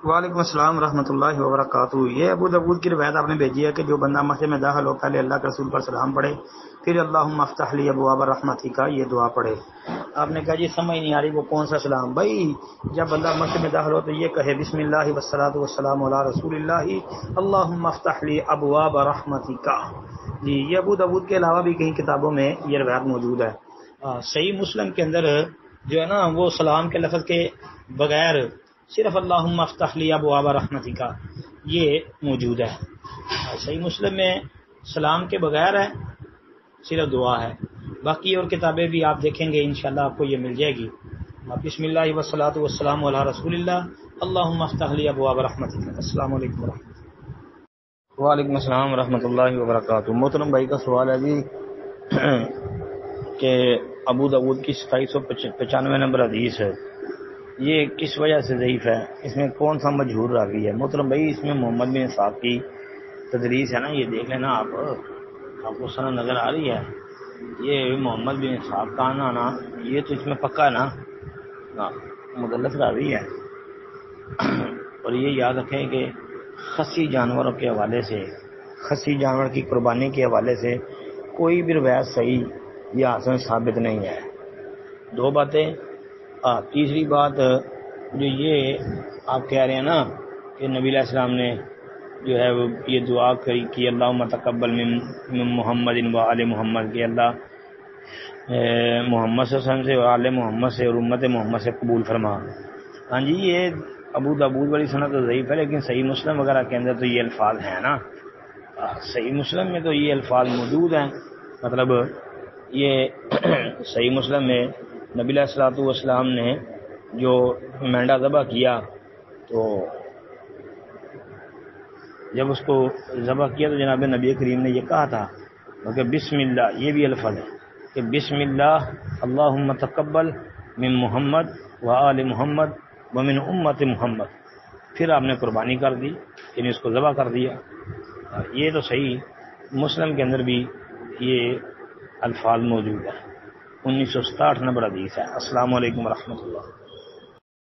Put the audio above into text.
وعلیکم السلام ورحمۃ اللہ وبرکاتہ۔ یہ ابو داؤد کی روایت آپ نے بھیجی ہے کہ جو بندہ مسجد میں داخل ہو پہلے اللہ کے رسول پر سلام پڑھے، پھر اللہم افتح لی ابواب رحمتک کا یہ دعا پڑھے۔ آپ نے کہا جی سمجھ نہیں آ رہی وہ کون سا سلام؟ بھائی جب بندہ مسجد میں داخل ہو تو یہ کہے بسم اللہ والصلاۃ والسلام علی رسول اللہ اللہم افتح لی ابواب رحمتک۔ جی یہ ابو داؤد کے علاوہ بھی کئی کتابوں میں یہ روایت موجود ہے۔ صحیح مسلم کے اندر جو ہے نا وہ سلام کے لفظ کے بغیر صرف اللہم افتح لی ابواب رحمتک یہ موجود ہے۔ صحیح مسلم میں سلام کے بغیر ہے، صرف دعا ہے۔ باقی اور کتابیں بھی آپ دیکھیں گے انشاءاللہ آپ کو یہ مل جائے گی۔ بسم اللہ والصلاۃ والسلام علی رسول اللہ اللہم افتح لی ابواب رحمتک۔ السلام علیکم ورحمۃ اللہ۔ وعلیکم السلام ورحمۃ اللہ وبرکاتہ۔ محترم بھائی کا سوال ہے جی کہ ابو داؤد کی 2795 نمبر حدیث ہے، یہ کس وجہ سے ضعیف ہے؟ اس میں کون سا مجہور راوی ہے؟ محترم بھائی اس میں محمد بن اسحاق کی تدریس ہے نا، یہ دیکھ لینا آپ کو سند نظر آ رہی ہے۔ یہ محمد بن اسحاق کا نا یہ تو اس میں پکا نا مدلس راوی ہے۔ اور یہ یاد رکھیں کہ خصی جانوروں کے حوالے سے، خصی جانور کی قربانی کے حوالے سے کوئی بھی روایت صحیح یا حسن ثابت نہیں ہے۔ دو باتیں۔ تیسری بات جو یہ آپ کہہ رہے ہیں نا کہ نبی علیہ السلام نے جو ہے وہ یہ دعا کری کہ اللہم تقبل من محمد و آل محمد، کہ اللہ محمد صلی اللہ علیہ وسلم سے اور آل محمد سے اور امت محمد سے قبول فرما۔ ہاں جی یہ ابو داؤد والی سند تو ضعیف ہے، لیکن صحیح مسلم وغیرہ کے اندر تو یہ الفاظ ہیں نا، صحیح مسلم میں تو یہ الفاظ موجود ہیں۔ مطلب یہ صحیح مسلم میں نبی علیہ الصلوۃ والسلام نے جو مینڈا ذبح کیا تو جب اس کو ذبح کیا تو جناب نبی کریم نے یہ کہا تھا کہ بسم اللہ، یہ بھی الفاظ ہے کہ بسم اللہ اللہم تقبل من محمد و آل محمد و من امت محمد، پھر آپ نے قربانی کر دی، یعنی اس کو ذبح کر دیا۔ یہ تو صحیح مسلم کے اندر بھی یہ الفاظ موجود ہیں۔ 1967 نمبر حدیث ہے۔ السلام علیکم ورحمۃ اللہ۔